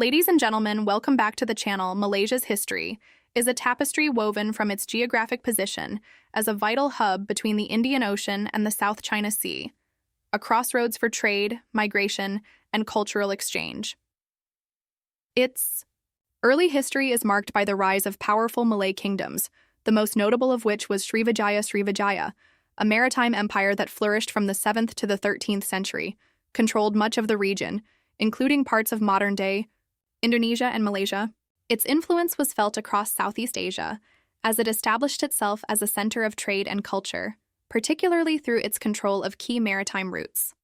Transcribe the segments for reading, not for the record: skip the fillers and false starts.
Ladies and gentlemen, welcome back to the channel. Malaysia's history is a tapestry woven from its geographic position as a vital hub between the Indian Ocean and the South China Sea, a crossroads for trade, migration, and cultural exchange. Its early history is marked by the rise of powerful Malay kingdoms, the most notable of which was Srivijaya, a maritime empire that flourished from the 7th to the 13th century, controlled much of the region, including parts of modern-day Indonesia and Malaysia. Its influence was felt across Southeast Asia, as it established itself as a center of trade and culture, particularly through its control of key maritime routes.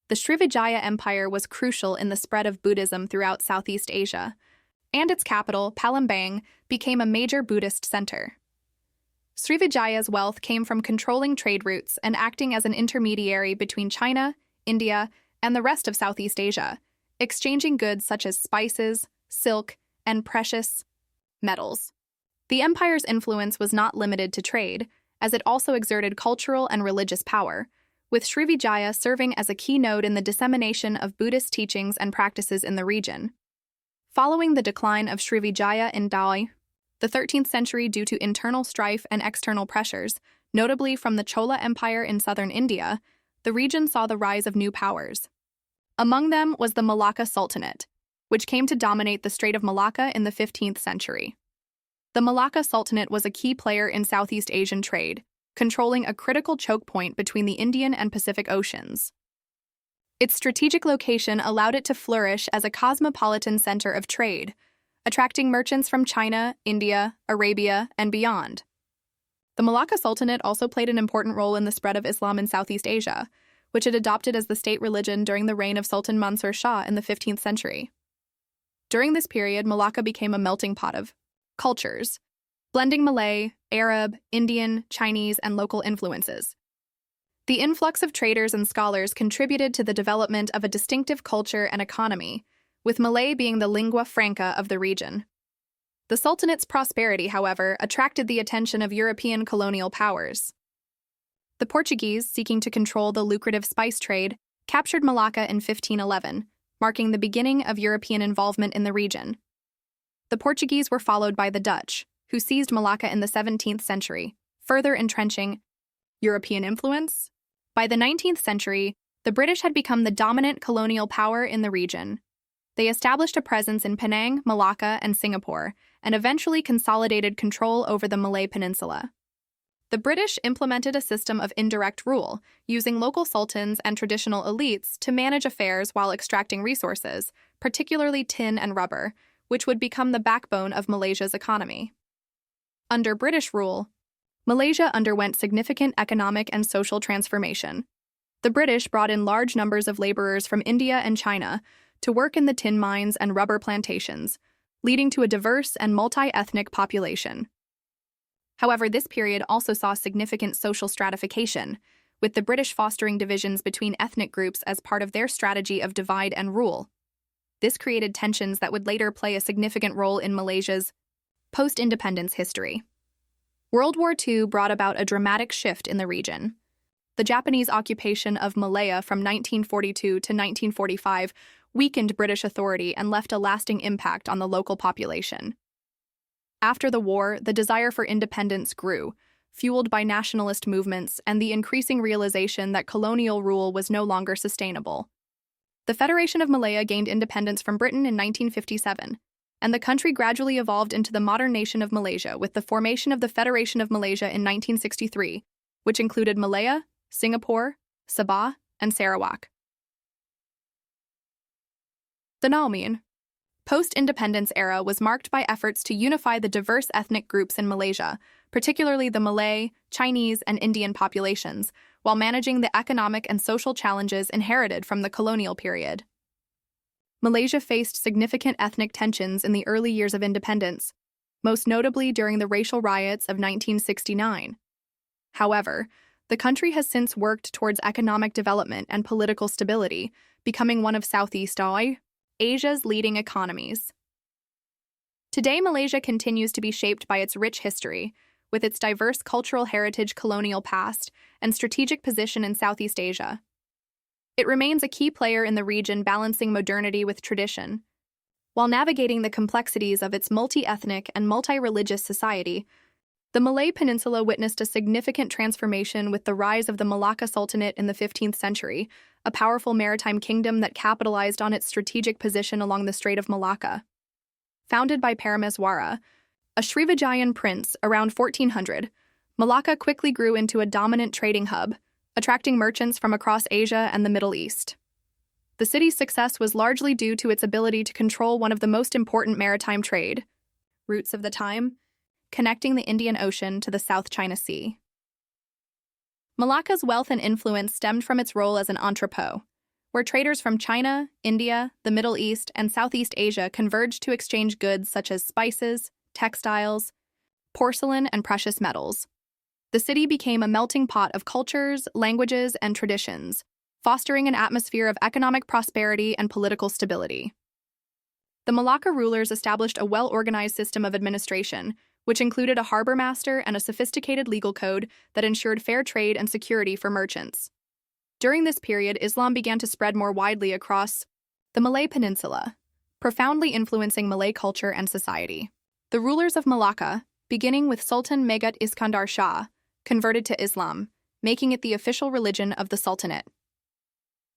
The Srivijaya Empire was crucial in the spread of Buddhism throughout Southeast Asia, and its capital, Palembang, became a major Buddhist center. Srivijaya's wealth came from controlling trade routes and acting as an intermediary between China, India, and the rest of Southeast Asia, exchanging goods such as spices, silk, and precious metals. The empire's influence was not limited to trade, as it also exerted cultural and religious power, with Srivijaya serving as a key node in the dissemination of Buddhist teachings and practices in the region. Following the decline of Srivijaya in the 13th century due to internal strife and external pressures, notably from the Chola Empire in southern India, the region saw the rise of new powers. Among them was the Malacca Sultanate, which came to dominate the Strait of Malacca in the 15th century. The Malacca Sultanate was a key player in Southeast Asian trade, controlling a critical choke point between the Indian and Pacific Oceans. Its strategic location allowed it to flourish as a cosmopolitan center of trade, attracting merchants from China, India, Arabia, and beyond. The Malacca Sultanate also played an important role in the spread of Islam in Southeast Asia, which it adopted as the state religion during the reign of Sultan Mansur Shah in the 15th century. During this period, Malacca became a melting pot of cultures, blending Malay, Arab, Indian, Chinese, and local influences. The influx of traders and scholars contributed to the development of a distinctive culture and economy, with Malay being the lingua franca of the region. The Sultanate's prosperity, however, attracted the attention of European colonial powers. The Portuguese, seeking to control the lucrative spice trade, captured Malacca in 1511, marking the beginning of European involvement in the region. The Portuguese were followed by the Dutch, who seized Malacca in the 17th century, further entrenching European influence. By the 19th century, the British had become the dominant colonial power in the region. They established a presence in Penang, Malacca, and Singapore, and eventually consolidated control over the Malay Peninsula. The British implemented a system of indirect rule, using local sultans and traditional elites to manage affairs while extracting resources, particularly tin and rubber, which would become the backbone of Malaysia's economy. Under British rule, Malaysia underwent significant economic and social transformation. The British brought in large numbers of laborers from India and China to work in the tin mines and rubber plantations, leading to a diverse and multi-ethnic population. However, this period also saw significant social stratification, with the British fostering divisions between ethnic groups as part of their strategy of divide and rule. This created tensions that would later play a significant role in Malaysia's post-independence history. World War II brought about a dramatic shift in the region. The Japanese occupation of Malaya from 1942 to 1945 weakened British authority and left a lasting impact on the local population. After the war, the desire for independence grew, fueled by nationalist movements and the increasing realization that colonial rule was no longer sustainable. The Federation of Malaya gained independence from Britain in 1957, and the country gradually evolved into the modern nation of Malaysia with the formation of the Federation of Malaysia in 1963, which included Malaya, Singapore, Sabah, and Sarawak. The Nalmin post-independence era was marked by efforts to unify the diverse ethnic groups in Malaysia, particularly the Malay, Chinese, and Indian populations, while managing the economic and social challenges inherited from the colonial period. Malaysia faced significant ethnic tensions in the early years of independence, most notably during the racial riots of 1969. However, the country has since worked towards economic development and political stability, becoming one of Southeast Asia's leading economies. Today, Malaysia continues to be shaped by its rich history, with its diverse cultural heritage, colonial past, and strategic position in Southeast Asia. It remains a key player in the region, balancing modernity with tradition. While navigating the complexities of its multi-ethnic and multi-religious society, the Malay Peninsula witnessed a significant transformation with the rise of the Malacca Sultanate in the 15th century, a powerful maritime kingdom that capitalized on its strategic position along the Strait of Malacca. Founded by Parameswara, a Srivijayan prince around 1400, Malacca quickly grew into a dominant trading hub, attracting merchants from across Asia and the Middle East. The city's success was largely due to its ability to control one of the most important maritime trade routes of the time, connecting the Indian Ocean to the South China Sea. Malacca's wealth and influence stemmed from its role as an entrepot, where traders from China, India, the Middle East, and Southeast Asia converged to exchange goods such as spices, textiles, porcelain, and precious metals. The city became a melting pot of cultures, languages, and traditions, fostering an atmosphere of economic prosperity and political stability. The Malacca rulers established a well-organized system of administration, which included a harbor master and a sophisticated legal code that ensured fair trade and security for merchants. During this period, Islam began to spread more widely across the Malay Peninsula, profoundly influencing Malay culture and society. The rulers of Malacca, beginning with Sultan Megat Iskandar Shah, converted to Islam, making it the official religion of the Sultanate.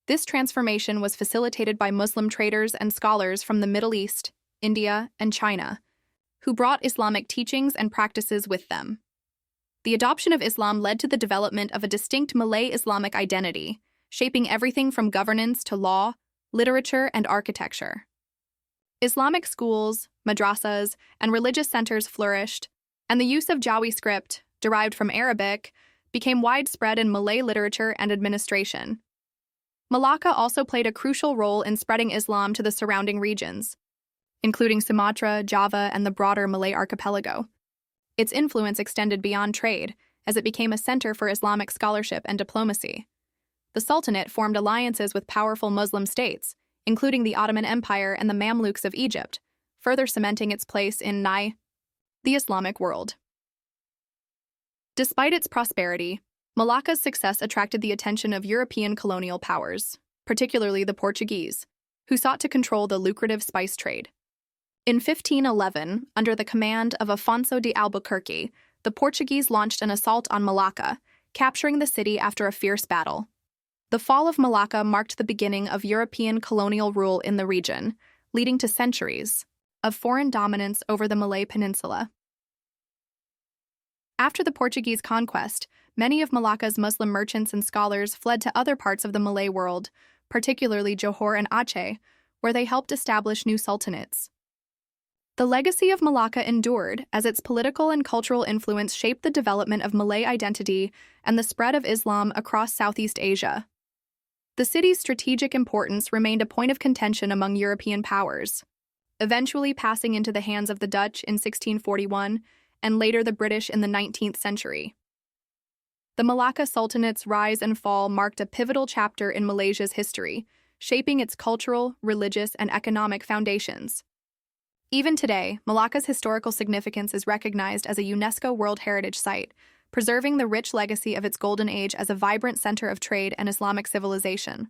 This transformation was facilitated by Muslim traders and scholars from the Middle East, India, and China, who brought Islamic teachings and practices with them. The adoption of Islam led to the development of a distinct Malay Islamic identity, shaping everything from governance to law, literature, and architecture. Islamic schools, madrasas, and religious centers flourished, and the use of Jawi script, derived from Arabic, became widespread in Malay literature and administration. Malacca also played a crucial role in spreading Islam to the surrounding regions, including Sumatra, Java, and the broader Malay archipelago. Its influence extended beyond trade, as it became a center for Islamic scholarship and diplomacy. The Sultanate formed alliances with powerful Muslim states, including the Ottoman Empire and the Mamluks of Egypt, further cementing its place in the Islamic world. Despite its prosperity, Malacca's success attracted the attention of European colonial powers, particularly the Portuguese, who sought to control the lucrative spice trade. In 1511, under the command of Afonso de Albuquerque, the Portuguese launched an assault on Malacca, capturing the city after a fierce battle. The fall of Malacca marked the beginning of European colonial rule in the region, leading to centuries of foreign dominance over the Malay Peninsula. After the Portuguese conquest, many of Malacca's Muslim merchants and scholars fled to other parts of the Malay world, particularly Johor and Aceh, where they helped establish new sultanates. The legacy of Malacca endured as its political and cultural influence shaped the development of Malay identity and the spread of Islam across Southeast Asia. The city's strategic importance remained a point of contention among European powers, eventually passing into the hands of the Dutch in 1641 and later the British in the 19th century. The Malacca Sultanate's rise and fall marked a pivotal chapter in Malaysia's history, shaping its cultural, religious, and economic foundations. Even today, Malacca's historical significance is recognized as a UNESCO World Heritage Site, preserving the rich legacy of its golden age as a vibrant center of trade and Islamic civilization.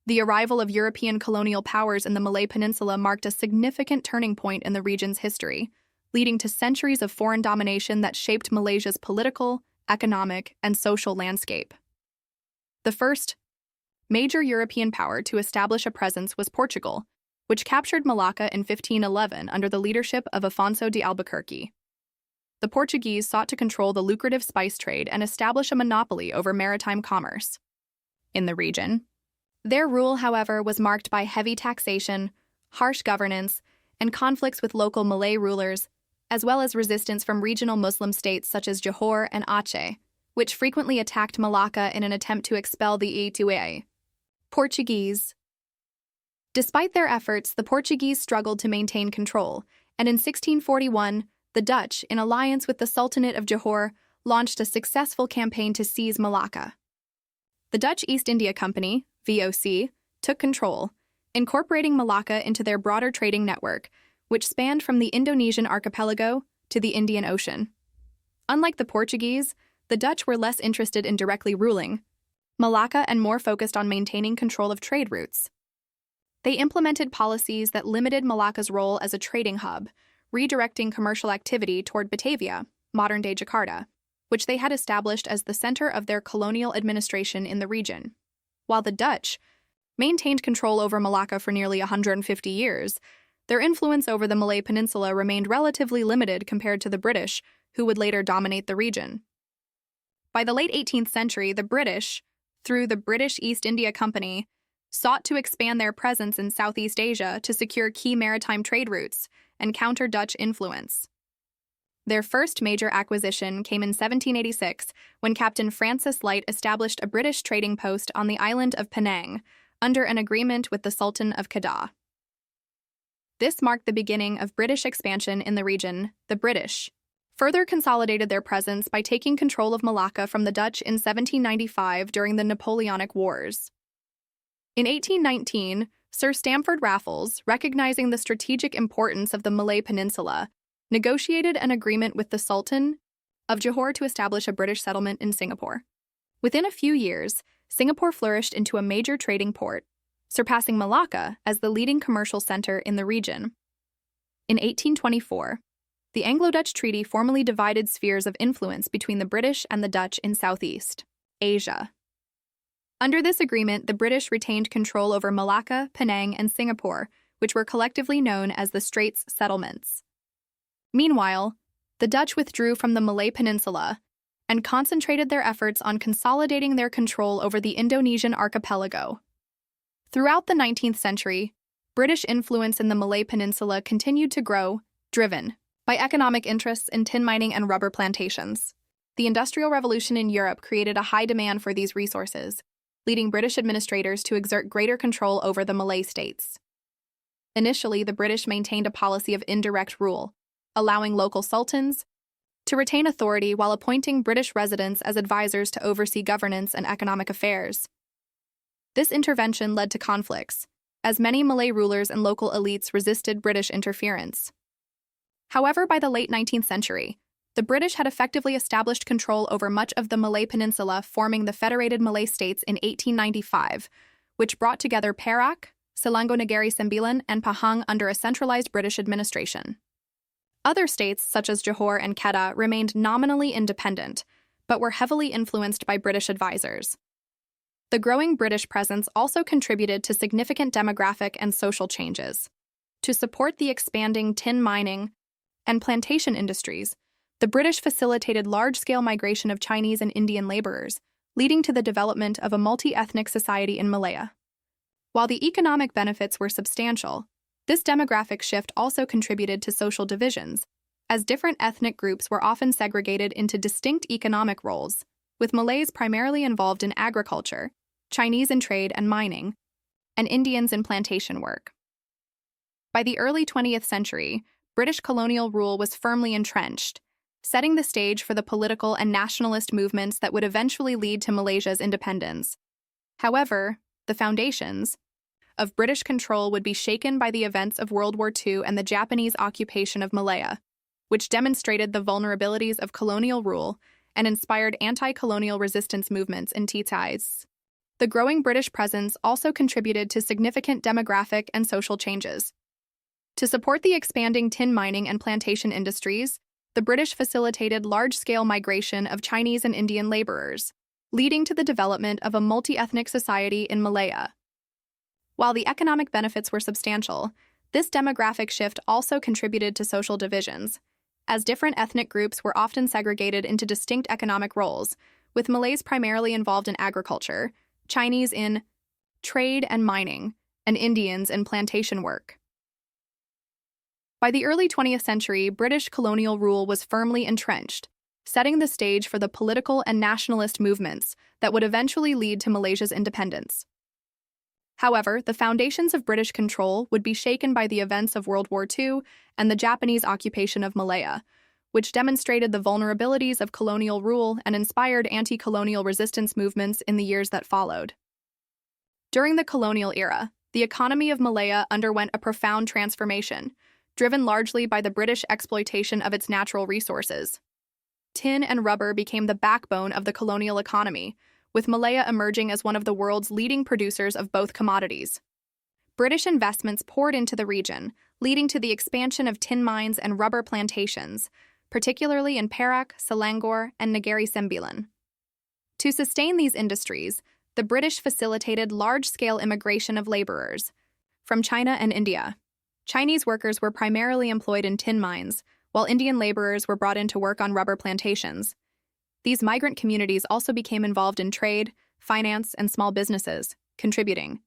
The arrival of European colonial powers in the Malay Peninsula marked a significant turning point in the region's history, leading to centuries of foreign domination that shaped Malaysia's political, economic, and social landscape. The first major European power to establish a presence was Portugal, which captured Malacca in 1511 under the leadership of Afonso de Albuquerque. The Portuguese sought to control the lucrative spice trade and establish a monopoly over maritime commerce in the region. Their rule, however, was marked by heavy taxation, harsh governance, and conflicts with local Malay rulers, as well as resistance from regional Muslim states such as Johor and Aceh, which frequently attacked Malacca in an attempt to expel the Portuguese. Despite their efforts, the Portuguese struggled to maintain control, and in 1641, the Dutch, in alliance with the Sultanate of Johor, launched a successful campaign to seize Malacca. The Dutch East India Company, VOC, took control, incorporating Malacca into their broader trading network, which spanned from the Indonesian archipelago to the Indian Ocean. Unlike the Portuguese, the Dutch were less interested in directly ruling Malacca and more focused on maintaining control of trade routes. They implemented policies that limited Malacca's role as a trading hub, redirecting commercial activity toward Batavia, modern-day Jakarta, which they had established as the center of their colonial administration in the region. While the Dutch maintained control over Malacca for nearly 150 years, their influence over the Malay Peninsula remained relatively limited compared to the British, who would later dominate the region. By the late 18th century, the British, through the British East India Company, sought to expand their presence in Southeast Asia to secure key maritime trade routes and counter Dutch influence. Their first major acquisition came in 1786 when Captain Francis Light established a British trading post on the island of Penang under an agreement with the Sultan of Kedah. This marked the beginning of British expansion in the region. The British further consolidated their presence by taking control of Malacca from the Dutch in 1795 during the Napoleonic Wars. In 1819, Sir Stamford Raffles, recognizing the strategic importance of the Malay Peninsula, negotiated an agreement with the Sultan of Johor to establish a British settlement in Singapore. Within a few years, Singapore flourished into a major trading port, surpassing Malacca as the leading commercial center in the region. In 1824, the Anglo-Dutch Treaty formally divided spheres of influence between the British and the Dutch in Southeast Asia. Under this agreement, the British retained control over Malacca, Penang, and Singapore, which were collectively known as the Straits Settlements. Meanwhile, the Dutch withdrew from the Malay Peninsula and concentrated their efforts on consolidating their control over the Indonesian archipelago. Throughout the 19th century, British influence in the Malay Peninsula continued to grow, driven by economic interests in tin mining and rubber plantations. The Industrial Revolution in Europe created a high demand for these resources, leading British administrators to exert greater control over the Malay states. Initially, the British maintained a policy of indirect rule, allowing local sultans to retain authority while appointing British residents as advisors to oversee governance and economic affairs. This intervention led to conflicts, as many Malay rulers and local elites resisted British interference. However, by the late 19th century, the British had effectively established control over much of the Malay Peninsula, forming the Federated Malay States in 1895, which brought together Perak, Selangor Negeri Sembilan, and Pahang under a centralized British administration. Other states, such as Johor and Kedah, remained nominally independent, but were heavily influenced by British advisors. The growing British presence also contributed to significant demographic and social changes. To support the expanding tin mining and plantation industries, the British facilitated large-scale migration of Chinese and Indian laborers, leading to the development of a multi-ethnic society in Malaya. While the economic benefits were substantial, this demographic shift also contributed to social divisions, as different ethnic groups were often segregated into distinct economic roles, with Malays primarily involved in agriculture, Chinese in trade and mining, and Indians in plantation work. By the early 20th century, British colonial rule was firmly entrenched, setting the stage for the political and nationalist movements that would eventually lead to Malaysia's independence. However, the foundations of British control would be shaken by the events of World War II and the Japanese occupation of Malaya, which demonstrated the vulnerabilities of colonial rule and inspired anti-colonial resistance movements in Titais. The growing British presence also contributed to significant demographic and social changes. To support the expanding tin mining and plantation industries, the British facilitated large-scale migration of Chinese and Indian laborers, leading to the development of a multi-ethnic society in Malaya. While the economic benefits were substantial, this demographic shift also contributed to social divisions, as different ethnic groups were often segregated into distinct economic roles, with Malays primarily involved in agriculture, Chinese in trade and mining, and Indians in plantation work. By the early 20th century, British colonial rule was firmly entrenched, setting the stage for the political and nationalist movements that would eventually lead to Malaysia's independence. However, the foundations of British control would be shaken by the events of World War II and the Japanese occupation of Malaya, which demonstrated the vulnerabilities of colonial rule and inspired anti-colonial resistance movements in the years that followed. During the colonial era, the economy of Malaya underwent a profound transformation, driven largely by the British exploitation of its natural resources. Tin and rubber became the backbone of the colonial economy, with Malaya emerging as one of the world's leading producers of both commodities. British investments poured into the region, leading to the expansion of tin mines and rubber plantations, particularly in Perak, Selangor, and Negeri Sembilan. To sustain these industries, the British facilitated large-scale immigration of laborers from China and India. Chinese workers were primarily employed in tin mines, while Indian laborers were brought in to work on rubber plantations. These migrant communities also became involved in trade, finance, and small businesses, contributing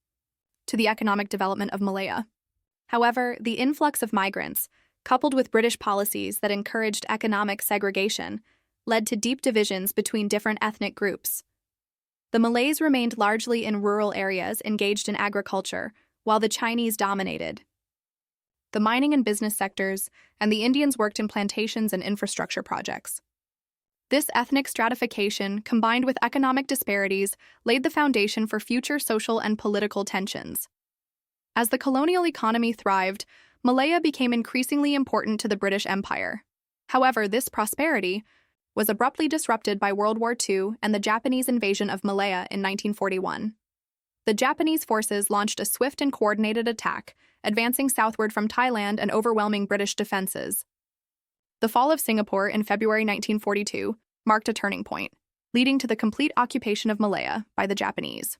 to the economic development of Malaya. However, the influx of migrants, coupled with British policies that encouraged economic segregation, led to deep divisions between different ethnic groups. The Malays remained largely in rural areas engaged in agriculture, while the Chinese dominated the mining and business sectors, and the Indians worked in plantations and infrastructure projects. This ethnic stratification, combined with economic disparities, laid the foundation for future social and political tensions. As the colonial economy thrived, Malaya became increasingly important to the British Empire. However, this prosperity was abruptly disrupted by World War II and the Japanese invasion of Malaya in 1941. The Japanese forces launched a swift and coordinated attack, advancing southward from Thailand and overwhelming British defenses. The fall of Singapore in February 1942 marked a turning point, leading to the complete occupation of Malaya by the Japanese.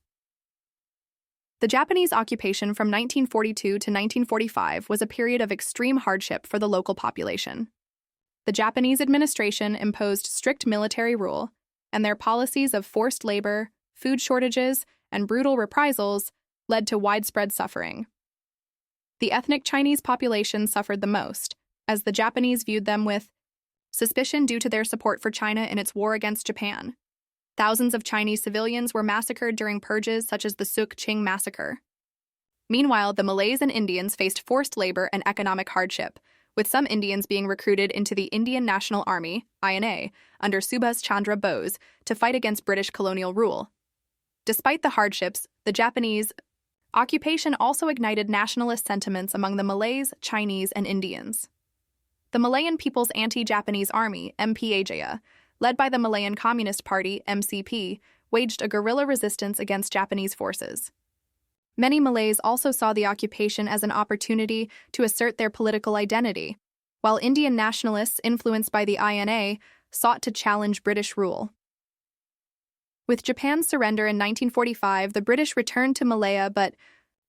The Japanese occupation from 1942 to 1945 was a period of extreme hardship for the local population. The Japanese administration imposed strict military rule, and their policies of forced labor, food shortages, and brutal reprisals led to widespread suffering. The ethnic Chinese population suffered the most, as the Japanese viewed them with suspicion due to their support for China in its war against Japan. Thousands of Chinese civilians were massacred during purges such as the Suk Ching massacre. Meanwhile, the Malays and Indians faced forced labor and economic hardship, with some Indians being recruited into the Indian National Army, INA, under Subhas Chandra Bose to fight against British colonial rule. Despite the hardships, the Japanese occupation also ignited nationalist sentiments among the Malays, Chinese, and Indians. The Malayan People's Anti-Japanese Army, MPAJA, led by the Malayan Communist Party, MCP, waged a guerrilla resistance against Japanese forces. Many Malays also saw the occupation as an opportunity to assert their political identity, while Indian nationalists influenced by the INA sought to challenge British rule. With Japan's surrender in 1945, the British returned to Malaya but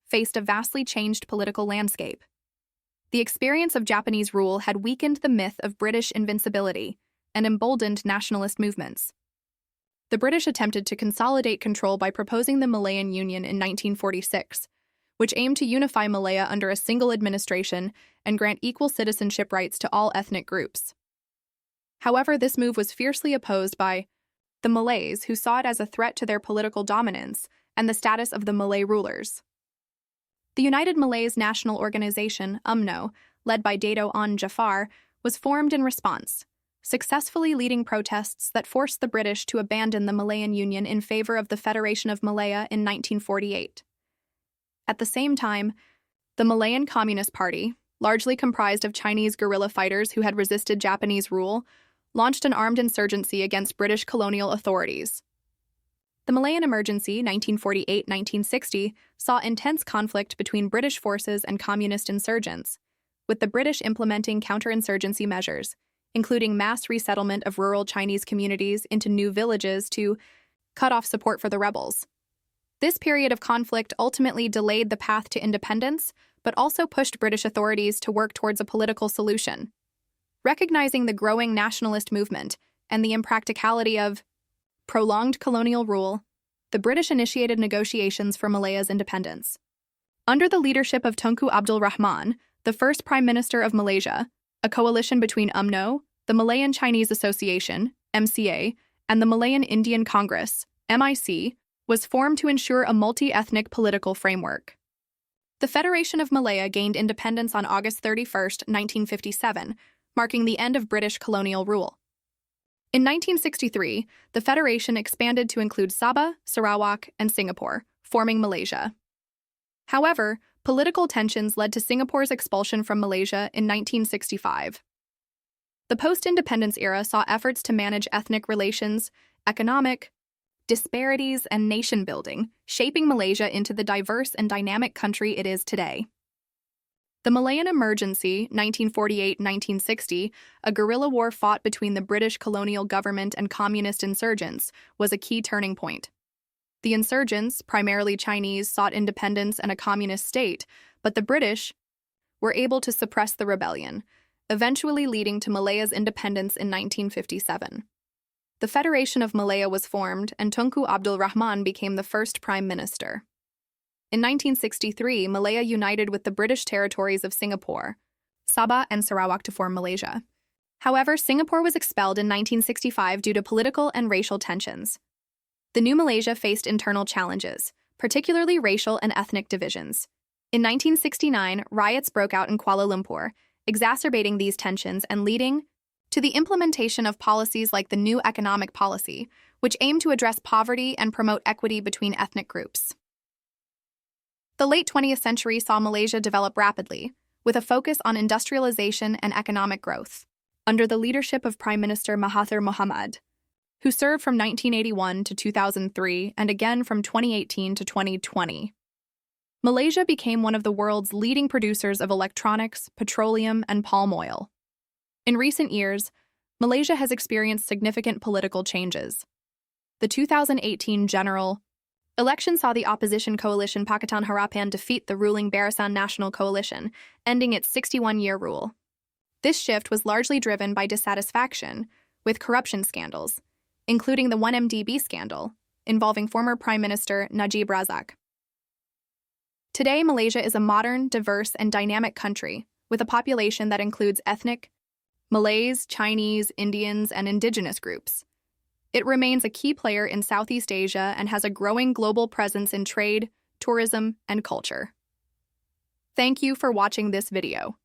faced a vastly changed political landscape. The experience of Japanese rule had weakened the myth of British invincibility and emboldened nationalist movements. The British attempted to consolidate control by proposing the Malayan Union in 1946, which aimed to unify Malaya under a single administration and grant equal citizenship rights to all ethnic groups. However, this move was fiercely opposed by the Malays, who saw it as a threat to their political dominance and the status of the Malay rulers. The United Malays National Organization, UMNO, led by Dato' An Jafar, was formed in response, successfully leading protests that forced the British to abandon the Malayan Union in favor of the Federation of Malaya in 1948. At the same time, the Malayan Communist Party, largely comprised of Chinese guerrilla fighters who had resisted Japanese rule, launched an armed insurgency against British colonial authorities. The Malayan Emergency, 1948-1960, saw intense conflict between British forces and communist insurgents, with the British implementing counterinsurgency measures, including mass resettlement of rural Chinese communities into new villages to cut off support for the rebels. This period of conflict ultimately delayed the path to independence, but also pushed British authorities to work towards a political solution. Recognizing the growing nationalist movement and the impracticality of prolonged colonial rule, the British initiated negotiations for Malaya's independence. Under the leadership of Tunku Abdul Rahman, the first Prime Minister of Malaysia, a coalition between UMNO, the Malayan Chinese Association, MCA, and the Malayan Indian Congress, MIC, was formed to ensure a multi-ethnic political framework. The Federation of Malaya gained independence on August 31, 1957, marking the end of British colonial rule. In 1963, the Federation expanded to include Sabah, Sarawak, and Singapore, forming Malaysia. However, political tensions led to Singapore's expulsion from Malaysia in 1965. The post-independence era saw efforts to manage ethnic relations, economic disparities, and nation-building, shaping Malaysia into the diverse and dynamic country it is today. The Malayan Emergency, 1948-1960, a guerrilla war fought between the British colonial government and communist insurgents, was a key turning point. The insurgents, primarily Chinese, sought independence and a communist state, but the British were able to suppress the rebellion, eventually leading to Malaya's independence in 1957. The Federation of Malaya was formed, and Tunku Abdul Rahman became the first prime minister. In 1963, Malaya united with the British territories of Singapore, Sabah, and Sarawak to form Malaysia. However, Singapore was expelled in 1965 due to political and racial tensions. The new Malaysia faced internal challenges, particularly racial and ethnic divisions. In 1969, riots broke out in Kuala Lumpur, exacerbating these tensions and leading to the implementation of policies like the New Economic Policy, which aimed to address poverty and promote equity between ethnic groups. The late 20th century saw Malaysia develop rapidly, with a focus on industrialization and economic growth, under the leadership of Prime Minister Mahathir Mohamad, who served from 1981 to 2003 and again from 2018 to 2020. Malaysia became one of the world's leading producers of electronics, petroleum, and palm oil. In recent years, Malaysia has experienced significant political changes. The 2018 general election saw the opposition coalition Pakatan Harapan defeat the ruling Barisan Nasional Coalition, ending its 61-year rule. This shift was largely driven by dissatisfaction with corruption scandals, including the 1MDB scandal, involving former Prime Minister Najib Razak. Today, Malaysia is a modern, diverse, and dynamic country, with a population that includes ethnic Malays, Chinese, Indians, and indigenous groups. It remains a key player in Southeast Asia and has a growing global presence in trade, tourism, and culture. Thank you for watching this video.